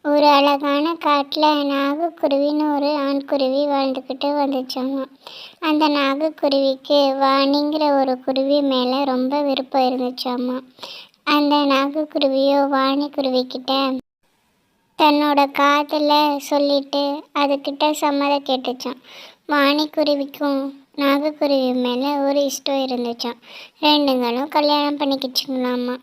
ஒரு அழகான காட்டில் நாகக்குருவின்னு ஒரு ஆண்குருவி வாழ்ந்துக்கிட்டு வந்துச்சாமா. அந்த நாகக்குருவிக்கு வாணிங்கிற ஒரு குருவி மேலே ரொம்ப விருப்பம் இருந்துச்சாமா. அந்த நாகக்குருவியோ வாணி குருவிக்கிட்ட தன்னோட காதில் சொல்லிட்டு அதுக்கிட்ட சம்மதம் கேட்டுச்சான். வாணிக்குருவிக்கும் நாகக்குருவி மேலே ஒரு இஷ்டம் இருந்துச்சான். ரெண்டுங்களும் கல்யாணம் பண்ணிக்கிச்சுங்களாமா.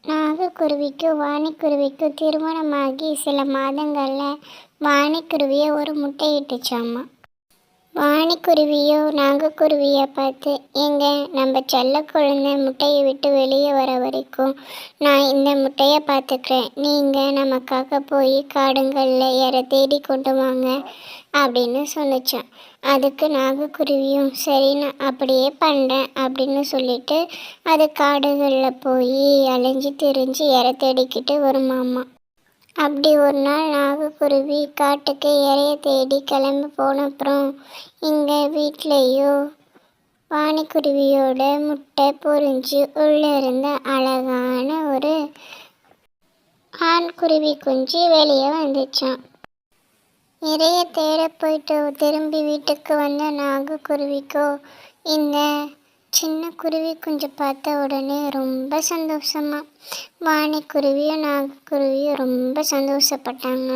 நாகக்குருவிக்கும் வாணிக்குருவிக்கும் திருமணமாகி சில மாதங்களில் வாணிக்குருவியை ஒரு முட்டையிட்டுச்சாமா. வாணிக்குருவியோ நாகக்குருவியை பார்த்து, எங்க நம்ம செல்ல குழந்தை முட்டையை விட்டு வெளியே வர வரைக்கும் நான் இந்த முட்டையை பார்த்துக்கிறேன், நீங்கள் நமக்காக போய் காடுங்களில் இற தேடி கொண்டு வாங்க அப்படின்னு சொன்னிச்சான். அதுக்கு நாகக்குருவியும் சரி நான் அப்படியே பண்ணுறேன் அப்படின்னு சொல்லிட்டு அது காடுகளில் போய் அலைஞ்சி திரிஞ்சு இற தேடிக்கிட்டு வருமாமா. அப்படி ஒரு நாள் நாகக்குருவி காட்டுக்கு இறைய தேடி கிளம்பி போனப்புறம் இங்கே வீட்லேயோ வாணிக்குருவியோட முட்டை பொரிஞ்சு உள்ளே இருந்த அழகான ஒரு ஆண்குருவி குஞ்சு வெளியே வந்துச்சான். இறைய தேட போயிட்டு திரும்பி வீட்டுக்கு வந்த நாகக்குருவிக்கோ இந்த சின்ன குருவி குஞ்சு பார்த்த உடனே ரொம்ப சந்தோஷமா. வாணிக்குருவியும் நாகக்குருவியும் ரொம்ப சந்தோஷப்பட்டாங்க.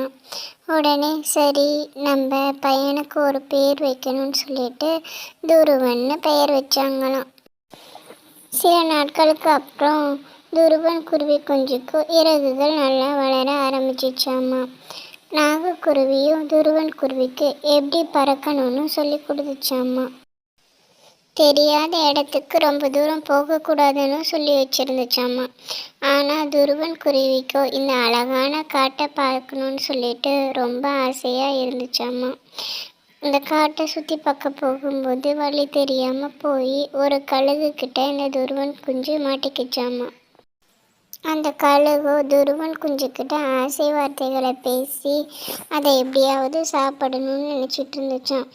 உடனே சரி நம்ம பையனுக்கு ஒரு பேர் வைக்கணும்னு சொல்லிட்டு துருவன்னு பெயர் வச்சாங்களாம். சில நாட்களுக்கு அப்புறம் துருவன் குருவி குஞ்சுக்கு இறகுகள் நல்லா வளர ஆரம்பிச்சிச்சாமா. நாகக்குருவியும் துருவன் குருவிக்கு எப்படி பறக்கணும்னு சொல்லி கொடுத்துச்சாமா. தெரியாத இடத்துக்கு ரொம்ப தூரம் போகக்கூடாதுன்னு சொல்லி வச்சுருந்துச்சாமா. ஆனால் துருவன் குருவிக்கோ இந்த அழகான காட்டை பார்க்கணுன்னு சொல்லிட்டு ரொம்ப ஆசையாக இருந்துச்சாமா. இந்த காட்டை சுற்றி பார்க்க போகும்போது வழி தெரியாமல் போய் ஒரு கழுகுக்கிட்ட இந்த துருவன் குஞ்சு மாட்டிக்கிச்சாமா. அந்த கழுகு துருவன் குஞ்சுக்கிட்ட ஆசை வார்த்தைகளை பேசி அதை எப்படியாவது சாப்பிடணும்னு நினச்சிட்டு இருந்துச்சான்.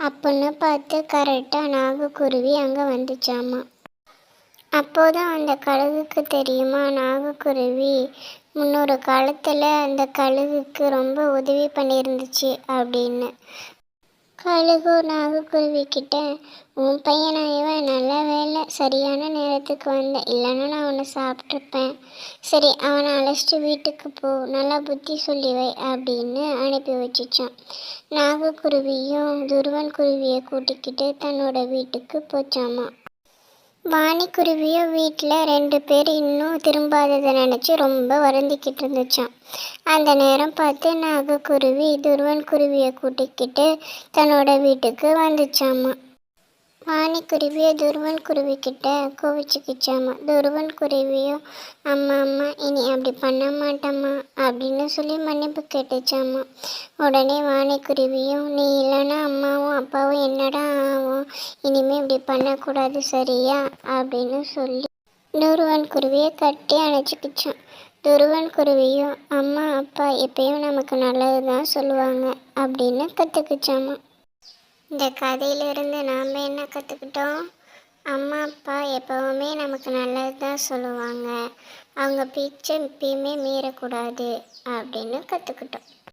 அப்போன்னு பார்த்து கரெக்டாக நாகக்குருவி அங்கே வந்துச்சாமா. அப்போதான் அந்த கழுகுக்கு தெரியுமா நாகக்குருவி முன்னொரு காலத்தில் அந்த கழுகுக்கு ரொம்ப உதவி பண்ணியிருந்துச்சு அப்படின்னு. கழுகு நாகக்குருவிக்கிட்ட உன் பையனா இவன் நல்ல வேலை சரியான நேரத்துக்கு வந்தேன், இல்லைன்னா நான் உன்னை சாப்பிட்ருப்பேன், சரி அவனை அழைச்சிட்டு வீட்டுக்கு போ, நல்லா புத்தி சொல்லி வை அப்படின்னு அனுப்பி வச்சிச்சான். நாகக்குருவியும் துருவன் குருவியை கூட்டிக்கிட்டு தன்னோட வீட்டுக்கு போச்சாமா. வாணிக்குருவியும் வீட்டில் 2 பேர் இன்னும் திரும்பாததை நினச்சி ரொம்ப வருந்திக்கிட்டு இருந்துச்சான். அந்த நேரம் பார்த்து நாகக்குருவி துருவன் குருவியை கூட்டிக்கிட்டு தன்னோட வீட்டுக்கு வந்துச்சாமா. வாணிக்குருவியை துருவன் குருவிக்கிட்ட கோவிச்சுக்கிச்சாமா. துருவன் குருவியும் அம்மா அம்மா இனி அப்படி பண்ண மாட்டம்மா அப்படின்னு சொல்லி மன்னிப்பு கேட்டுச்சாமா. உடனே வாணிக்குருவியும் நீ இல்லைன்னா அம்மாவும் அப்பாவும் என்னடா ஆகும், இனிமேல் இப்படி பண்ணக்கூடாது சரியா அப்படின்னு சொல்லி துருவன் குருவியை கட்டி அணைச்சிக்கிச்சான். துருவன் குருவியும் அம்மா அப்பா எப்பயும் நமக்கு நல்லது தான் சொல்லுவாங்க அப்படின்னு கற்றுக்கிச்சாமா. இந்த கதையிலிருந்து நாம் என்ன கற்றுக்கிட்டோம்? அம்மா அப்பா எப்போவுமே நமக்கு நல்லது தான் சொல்லுவாங்க, அவங்க பேச்சை எப்பயுமே மீறக்கூடாது அப்படின்னு கற்றுக்கிட்டோம்.